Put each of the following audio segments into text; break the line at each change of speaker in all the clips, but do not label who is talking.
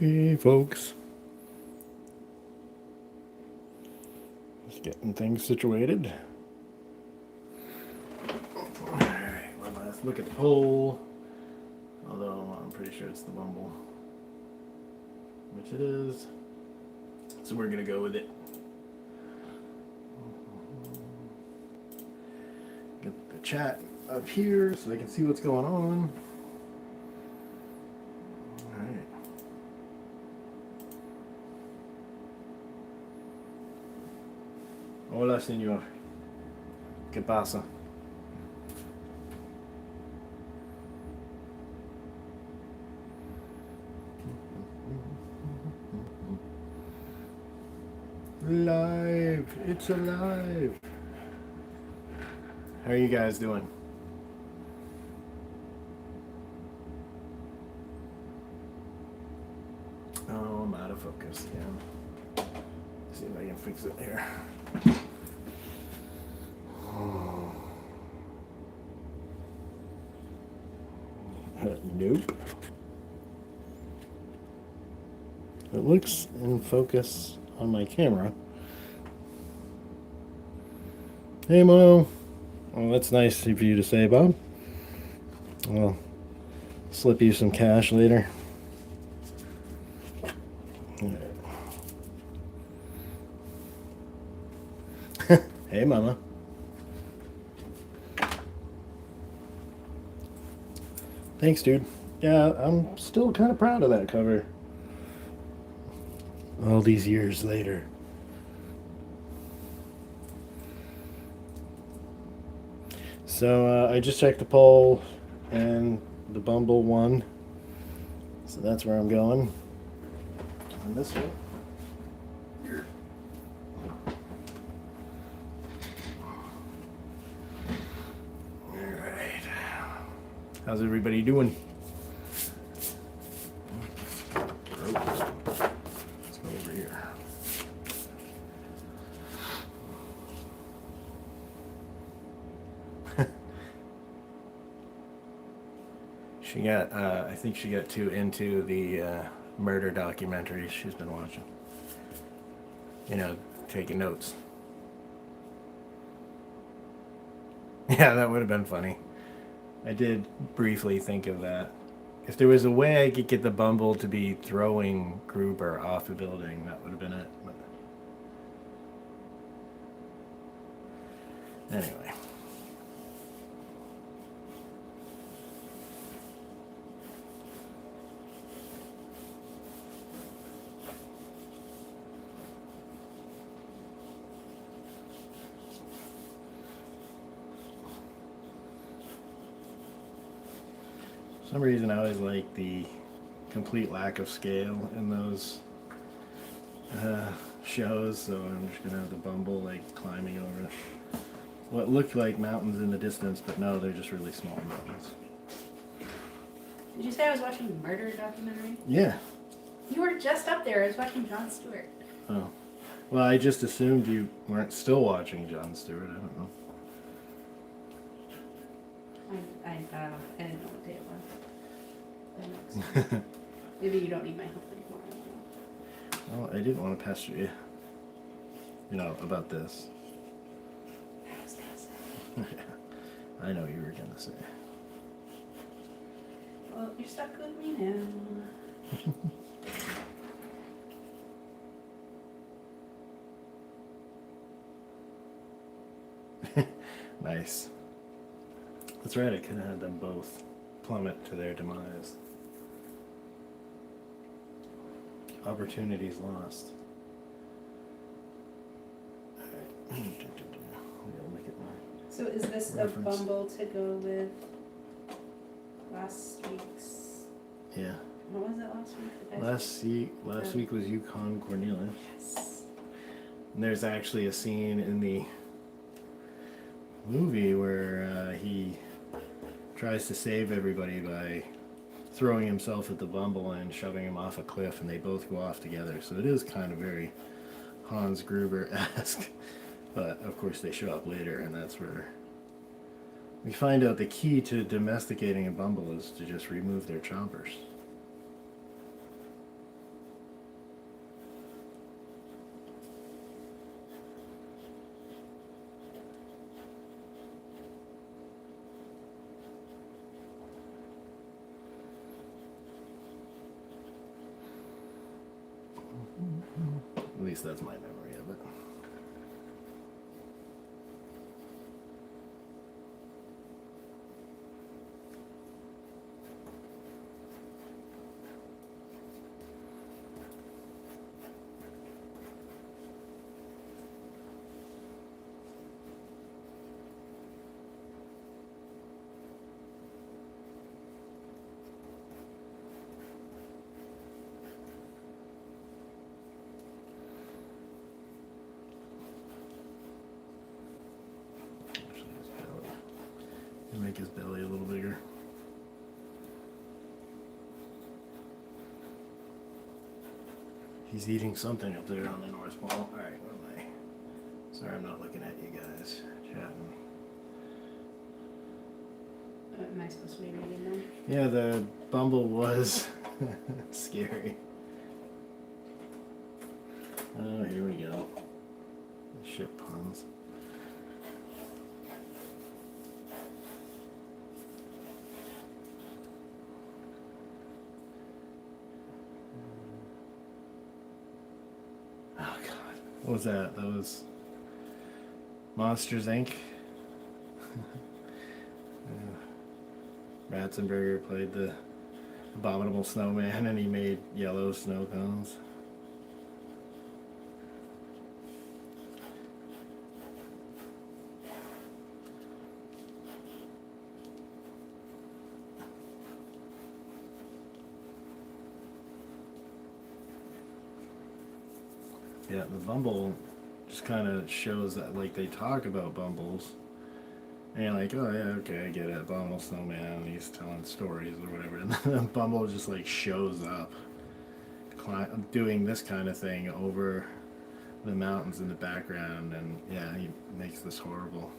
Hey, folks. Just getting things situated. Alright, well, let's look at the poll. Although I'm pretty sure it's the Bumble. Which it is. So we're going to go with it. Get the chat up here so they can see what's going on. Alright. Hola, señor. ¿Qué pasa? Live! It's alive! How are you guys doing? Oh, I'm out of focus. Yeah. See if I can fix it here. Nope. It looks in focus on my camera. Hey, Mo. Well, that's nice of you to say, Bob. I'll slip you some cash later. Hey, Mama. Thanks, dude. Yeah, I'm still kind of proud of that cover. All these years later. So I just checked the poll, and the Bumble won. So that's where I'm going. On this one. Alright. How's everybody doing? Let's go over here. She got, I think she got too into the murder documentaries she's been watching. You know, taking notes. Yeah, that would have been funny. I did briefly think of that. If there was a way I could get the Bumble to be throwing Gruber off a building, that would have been it. But anyway. For some reason I always like the complete lack of scale in those shows, so I'm just gonna have the Bumble like climbing over what looked like mountains in the distance, but no, they're just really small mountains.
Did you say I was watching a murder documentary?
Yeah.
You were just up there. I was watching Jon Stewart.
Oh. Well, I just assumed you weren't still watching Jon Stewart. I don't know.
I didn't know what day it was. Maybe you don't need my help anymore.
Well, I didn't want to pester you. You know, about this.
I was gonna say.
I know you were gonna say.
Well, you're stuck with me now.
Nice. That's right, I could have had them both plummet to their demise. Opportunities lost. Alright.
So is this a Bumble to go with last week's?
Yeah.
What was it last week?
Last week was Yukon Cornelius.
Yes.
And there's actually a scene in the movie where he tries to save everybody by throwing himself at the Bumble and shoving him off a cliff, and they both go off together. So it is kind of very Hans Gruber-esque. But of course they show up later, and that's where we find out the key to domesticating a Bumble is to just remove their chompers. least that's my memory of it. Make his belly a little bigger. He's eating something up there on the North Pole. Alright, what am I? Sorry, I'm not looking at you guys. Chatting.
Am I supposed to be reading them?
Yeah, the Bumble was scary. Oh, here we go. Shit puns. What was that? That was Monsters Inc. Ratzenberger played the abominable snowman and he made yellow snow cones. Yeah, the Bumble just kind of shows that, like, they talk about Bumbles, and you're like, oh yeah, okay, I get it, Abominable Snowman, he's telling stories or whatever, and then Bumble just, like, shows up doing this kind of thing over the mountains in the background, and yeah, he makes this horrible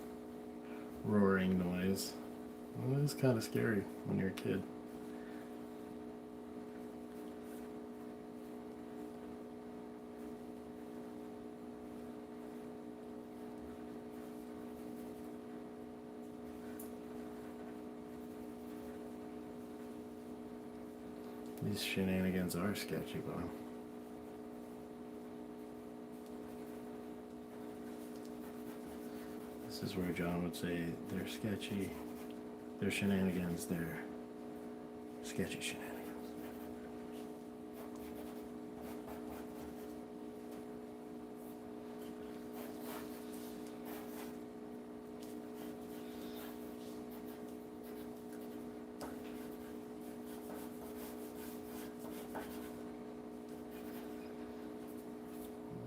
roaring noise. Well, it is kind of scary when you're a kid. These shenanigans are sketchy, but this is where John would say they're sketchy, they're shenanigans, they're sketchy shenanigans.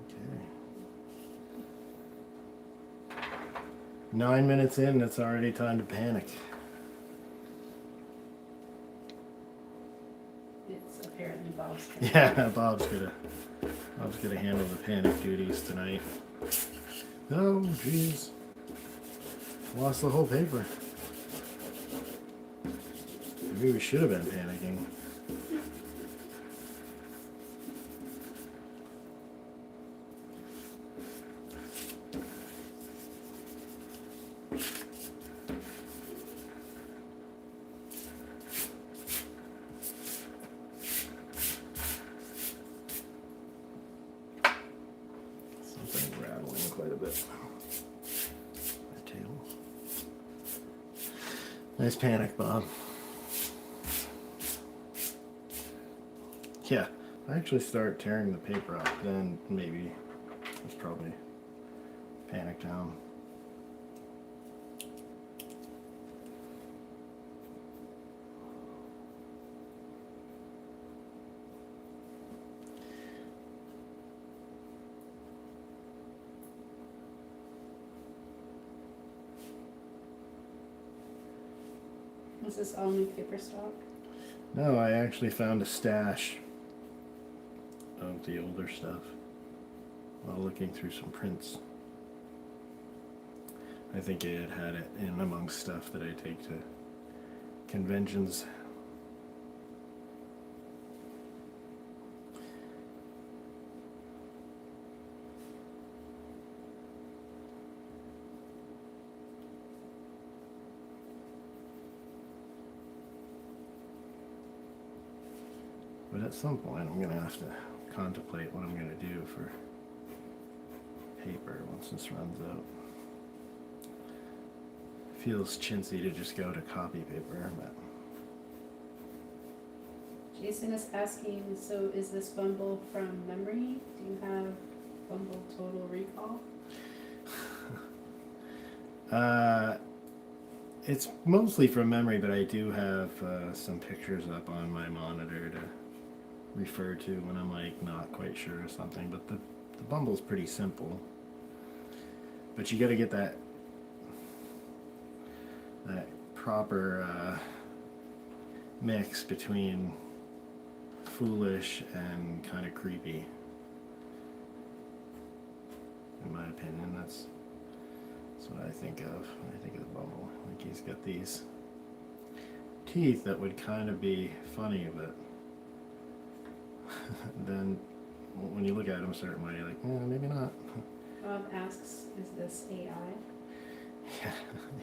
Okay. 9 minutes in, it's already time to panic.
It's apparently Bob's turn.
Yeah, Bob's gonna handle the panic duties tonight. Oh, jeez. Lost the whole paper. Maybe we should have been panicking. Something rattling quite a bit. My table. Nice panic, Bob. Yeah, I actually start tearing the paper up, then maybe it's probably panic down.
Is this all new paper stock?
No, I actually found a stash of the older stuff while looking through some prints. I think it had it in amongst stuff that I take to conventions. But at some point I'm going to have to contemplate what I'm going to do for paper once this runs out. Feels chintzy to just go to copy paper, but
Jason is asking, so is this Bumble from memory? Do you have Bumble Total Recall?
It's mostly from memory, but I do have some pictures up on my monitor to refer to when I'm like not quite sure or something. But the Bumble's pretty simple. But you got to get that proper mix between foolish and kind of creepy. In my opinion, that's what I think of when I think of the Bumble. Like he's got these teeth that would kind of be funny, but then when you look at him a certain way, you're like, maybe not.
Bob asks, is this AI?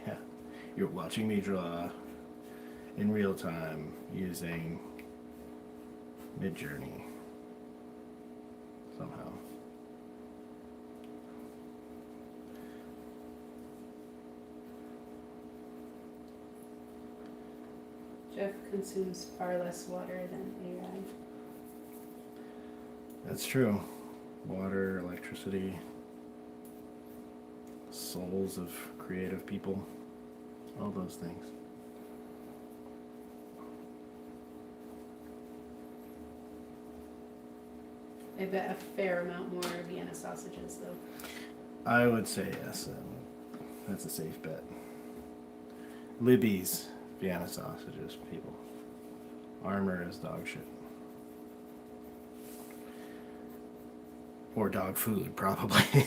Yeah. You're watching me draw in real time using Midjourney somehow.
Jeff consumes far less water than AI.
That's true. Water, electricity, souls of creative people, all those things.
I bet a fair amount more Vienna sausages, though.
I would say yes. That's a safe bet. Libby's Vienna sausages, people. Armor is dog shit. Or dog food, probably.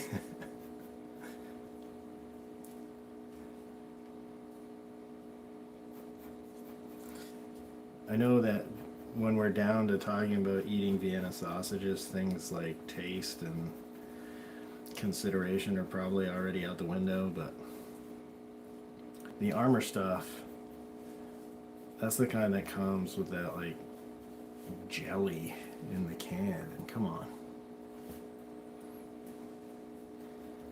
I know that when we're down to talking about eating Vienna sausages, things like taste and consideration are probably already out the window, but the armor stuff, that's the kind that comes with that like jelly in the can, and come on.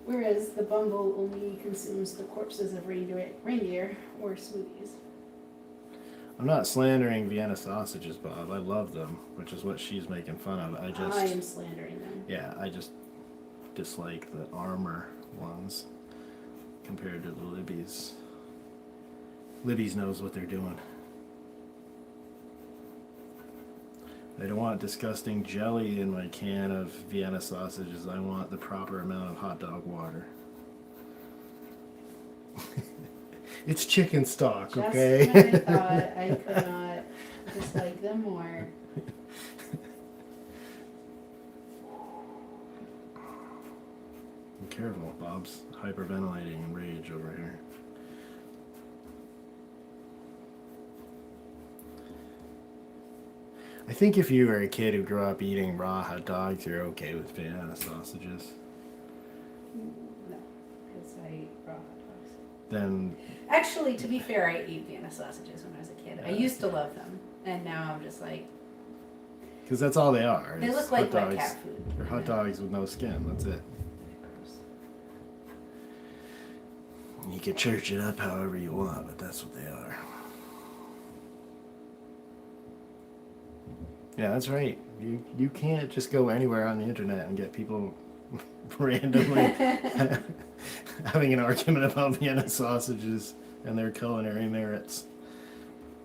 Whereas the Bumble only consumes the corpses of reindeer or smoothies.
I'm not slandering Vienna sausages, Bob. I love them, which is what she's making fun of.
I am slandering them.
Yeah, I just dislike the armor ones compared to the Libby's. Libby's knows what they're doing. I don't want disgusting jelly in my can of Vienna sausages. I want the proper amount of hot dog water. It's chicken stock,
Just
okay?
when I thought I could not dislike them more.
Be careful, Bob's hyperventilating in rage over here. I think if you were a kid who grew up eating raw hot dogs, you're okay with Vienna sausages.
No, because I eat raw hot dogs.
Then,
Actually, to be fair, I ate Vienna sausages when I was a kid. I used to love them, and now I'm just like,
because that's all they are.
they
It's
look like
hot
my
dogs.
cat food.
They're hot dogs with no skin. That's it. You can church it up however you want, but that's what they are. Yeah, that's right. You can't just go anywhere on the internet and get people randomly having an argument about Vienna sausages and their culinary merits.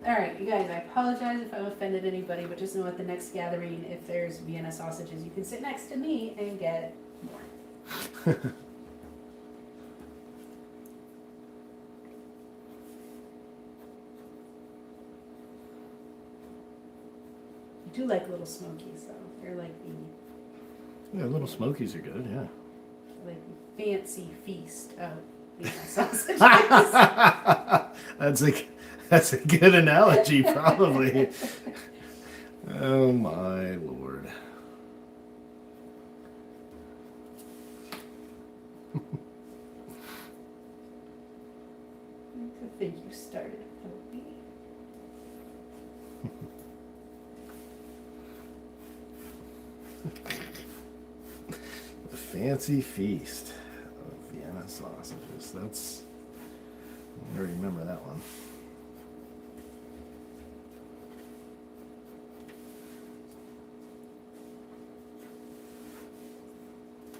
Alright, you guys, I apologize if I've offended anybody, but just know at the next gathering, if there's Vienna sausages, you can sit next to me and get more. I do like little smokies, though. They're like the
Yeah, little smokies are good, yeah.
like fancy feast of Vienna sausages.
That's a good analogy, probably. Oh my lord.
I think you started without me.
The Fancy Feast of Vienna Sausages. That's, I remember that one.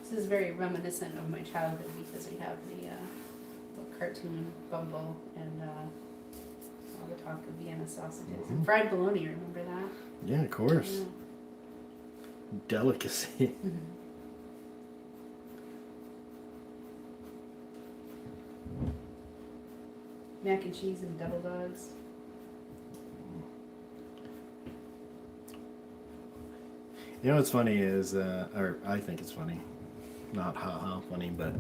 This is very reminiscent of my childhood because we have the cartoon Bumble and all the talk of Vienna sausages.
Mhm.
Fried bologna, remember that?
Yeah, of course.
Yeah.
Delicacy.
Mhm. Mac and cheese and double dogs.
You know what's funny is, or I think it's funny, not ha funny, but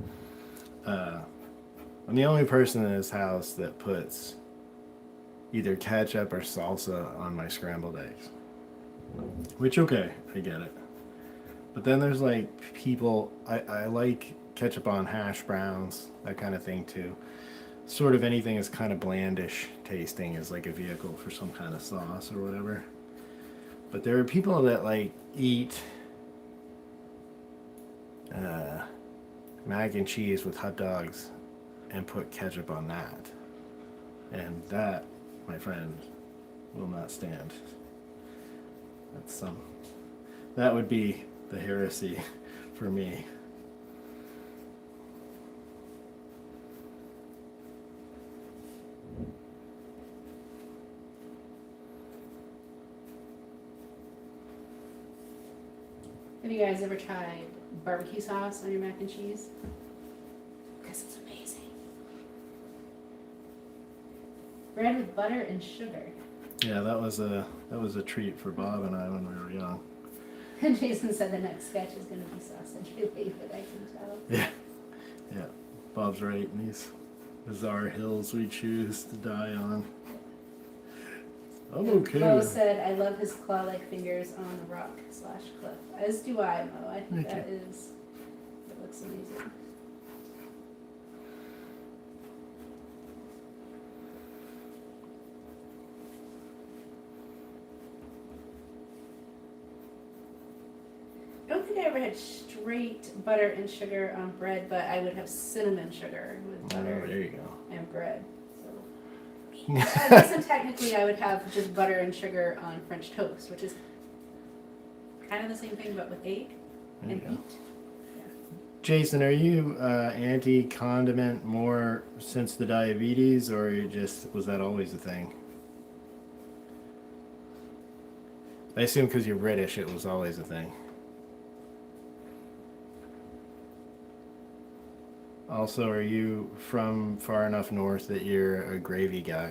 I'm the only person in this house that puts either ketchup or salsa on my scrambled eggs. Which, okay, I get it. But then there's like people, I like ketchup on hash browns, that kind of thing too. Sort of anything that's kind of blandish tasting is like a vehicle for some kind of sauce or whatever. But there are people that like eat mac and cheese with hot dogs and put ketchup on that. And that, my friend, will not stand. That's that would be the heresy for me.
Have you guys ever tried barbecue sauce on your mac and cheese? Because it's amazing. Bread with butter and sugar.
Yeah, that was a treat for Bob and I when we were young.
And Jason said the next sketch is going to be sausage related, I can tell.
Yeah, yeah. Bob's right. In these bizarre hills we choose to die on. I'm okay.
Mo said, I love his claw-like fingers on the rock/cliff. As do I, Mo. I think
Thank you.
that looks amazing. I don't think I ever had straight butter and sugar on bread, but I would have cinnamon sugar with
Oh,
butter
there you go.
and bread. So. I guess and technically I would have just butter and sugar on French toast, which is kind of the same thing but with egg
There you
and
go.
wheat.
Jason, are you anti-condiment more since the diabetes, or was that always a thing? I assume because you're British, it was always a thing. Also, are you from far enough north that you're a gravy guy?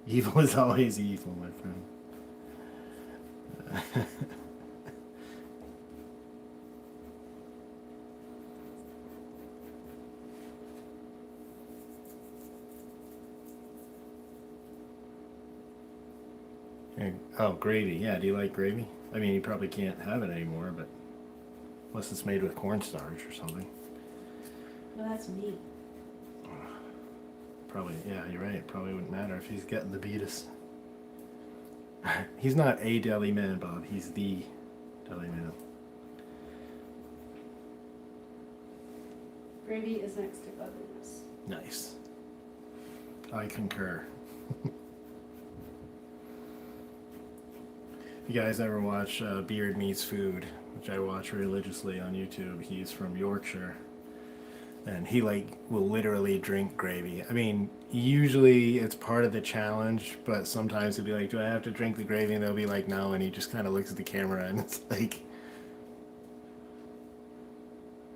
Evil is always evil, my friend. Oh, gravy. Yeah, do you like gravy? I mean, you probably can't have it anymore, but unless it's made with cornstarch or something.
Well, that's me.
Probably, yeah, you're right. Probably wouldn't matter if he's getting the beatus. He's not a deli man, Bob. He's the deli man.
Gravy is next to godliness.
Nice. I concur. You guys ever watch Beard Meets Food, which I watch religiously on YouTube? He's from Yorkshire, and he will literally drink gravy. I mean, usually it's part of the challenge, but sometimes he'll be like, "Do I have to drink the gravy?" And they'll be like, "No," and he just kind of looks at the camera and it's like,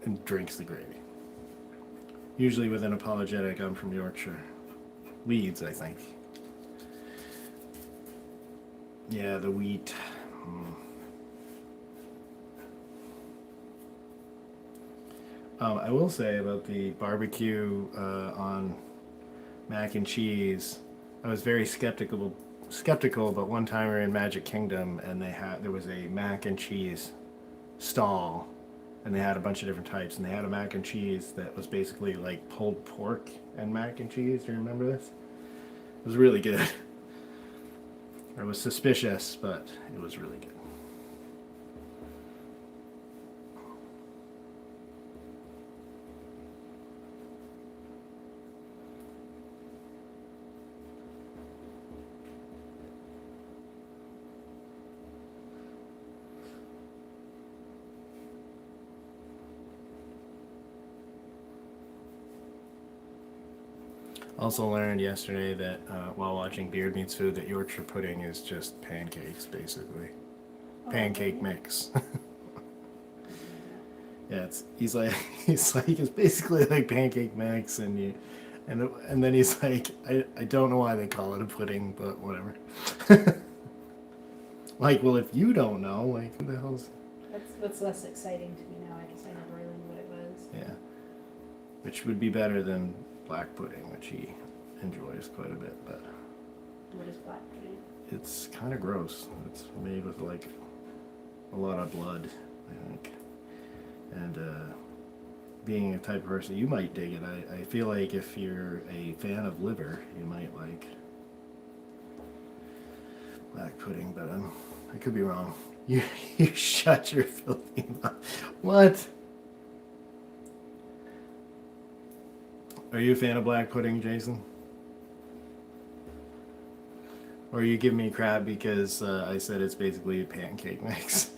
and drinks the gravy. Usually with an apologetic, "I'm from Yorkshire, Leeds, I think." Yeah, the wheat. I will say about the barbecue on mac and cheese, I was very skeptical. But one time we were in Magic Kingdom and there was a mac and cheese stall and they had a bunch of different types, and they had a mac and cheese that was basically like pulled pork and mac and cheese. Do you remember this? It was really good. I was suspicious, but it was really good. Also learned yesterday that while watching Beard Meets Food that Yorkshire pudding is just pancakes, basically. Pancake mix. Yeah, he's like it's basically like pancake mix, and then he's like, I don't know why they call it a pudding, but whatever. Like, well, if you don't know, like, who the hell's...
That's what's less exciting to me now. I guess I never really knew what it was.
Yeah. Which would be better than black pudding, which he enjoys quite a bit, but...
What is black pudding?
It's kind of gross. It's made with, like, a lot of blood, I think. And, being a type of person, you might dig it. I feel like if you're a fan of liver, you might like black pudding, but I could be wrong. You shut your filthy mouth. What? Are you a fan of black pudding, Jason? Or are you giving me crap because I said it's basically a pancake mix?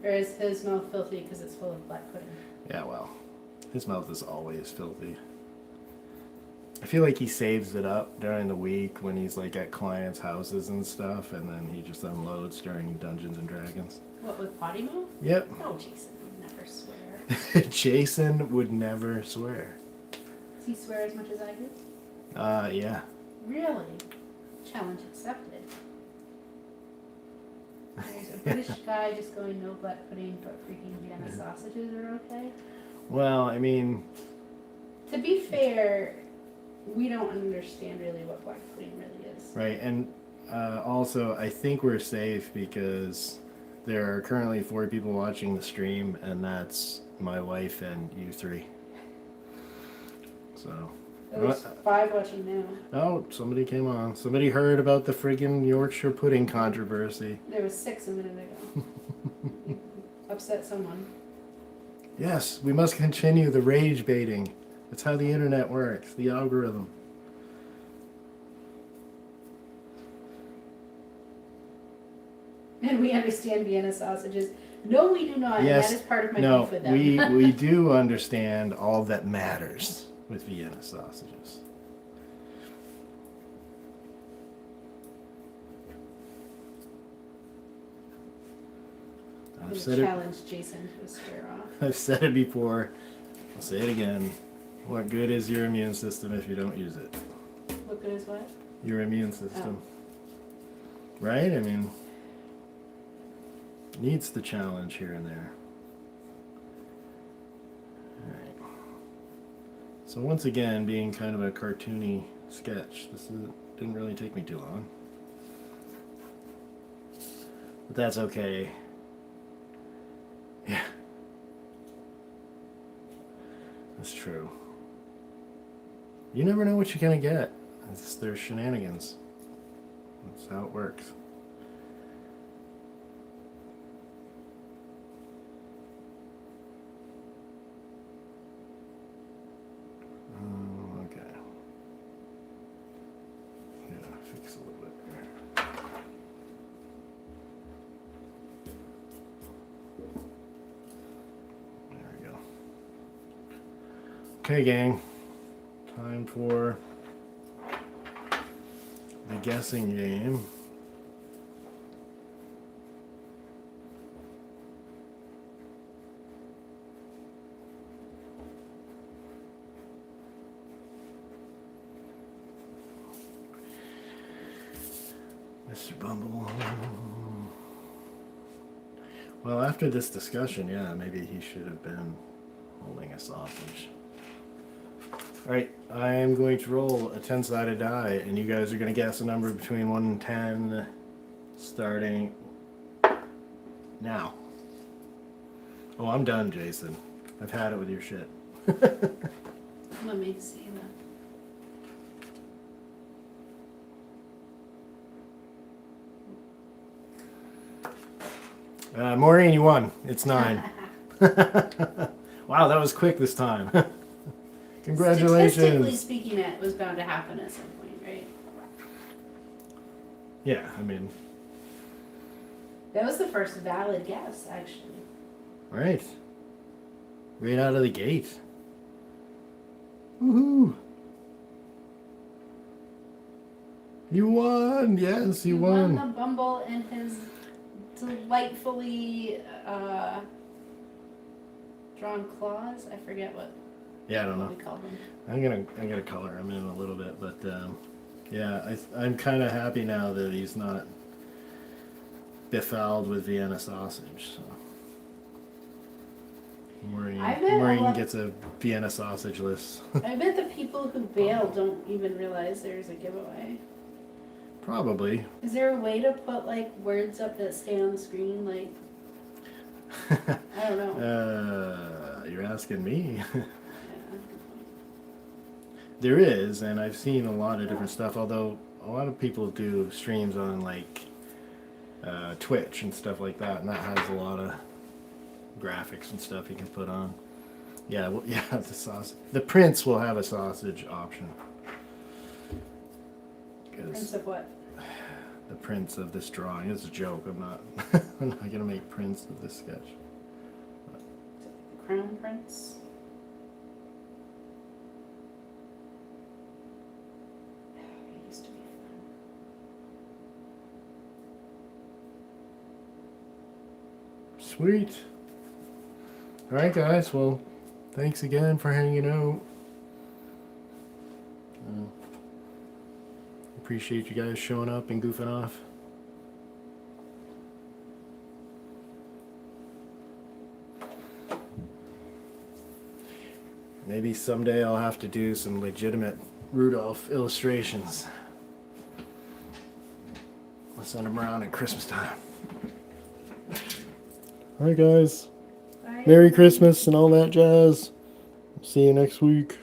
Or is his mouth filthy because it's full of black pudding?
Yeah, well, his mouth is always filthy. I feel like he saves it up during the week when he's like at clients' houses and stuff, and then he just unloads during Dungeons and Dragons.
What, with potty mouth?
Yep.
Oh, Jason would never swear.
Jason would never swear.
Does he swear as much as I do?
Yeah.
Really? Challenge accepted. There's a British guy just going no black pudding, but freaking Vienna sausages are okay.
Well, I mean...
To be fair, we don't understand really what black pudding really is.
Right, and also I think we're safe because there are currently 4 people watching the stream, and that's my wife and you 3. So...
There's 5 watching now.
Oh, somebody came on. Somebody heard about the friggin' Yorkshire pudding controversy.
There was 6 a minute ago. You upset someone.
Yes, we must continue the rage baiting. That's how the internet works, the algorithm.
And we understand Vienna sausages. No, we do not.
Yes,
And that is part of my
no,
beef with them.
we do understand all that matters with Vienna sausages.
I'm going to challenge Jason to a swear off.
I've said it before. I'll say it again. What good is your immune system if you don't use it?
What good is what?
Your immune system. Right? I mean, needs the challenge here and there. Alright. So once again, being kind of a cartoony sketch, didn't really take me too long. But that's okay. Yeah. That's true. You never know what you're gonna get. There's shenanigans. That's how it works. Okay. Yeah, fix a little bit there. There we go. Okay, gang. Time for the guessing game. Mr. Bumble. Well, after this discussion, yeah, maybe he should have been holding a sausage. Alright, I am going to roll a 10-sided die, and you guys are going to guess a number between 1 and 10, starting now. Oh, I'm done, Jason. I've had it with your shit.
Let me see that.
Maureen, you won. It's 9. Wow, that was quick this time. Congratulations.
Statistically speaking, it was bound to happen at some point, right?
Yeah, I mean.
That was the first valid guess, actually.
Right. Right out of the gate. Woohoo! You won! Yes, you won.
Won the Bumble in his delightfully drawn claws. I forget what.
Yeah, I don't know.
We call them.
I'm gonna color him in a little bit, but yeah, I'm kind of happy now that he's not befouled with Vienna sausage. So. Maureen gets a Vienna sausage list.
I bet the people who bail don't even realize there's a giveaway.
Probably.
Is there a way to put like words up that stay on the screen? Like, I don't know.
You're asking me.
Yeah.
There is, and I've seen a lot of different stuff. Although a lot of people do streams on like Twitch and stuff like that, and that has a lot of graphics and stuff you can put on. Yeah, well, yeah, the sausage. The Prince will have a sausage option.
Prince of what?
The Prince of this drawing. It's a joke. I'm not. I'm not gonna make Prince of this sketch.
The Crown Prince. He used to be fun.
Sweet. All right, guys. Well, thanks again for hanging out. Appreciate you guys showing up and goofing off. Maybe someday I'll have to do some legitimate Rudolph illustrations. I'll send them around at Christmas time. All right, guys.
Bye.
Merry Christmas and all that jazz. See you next week.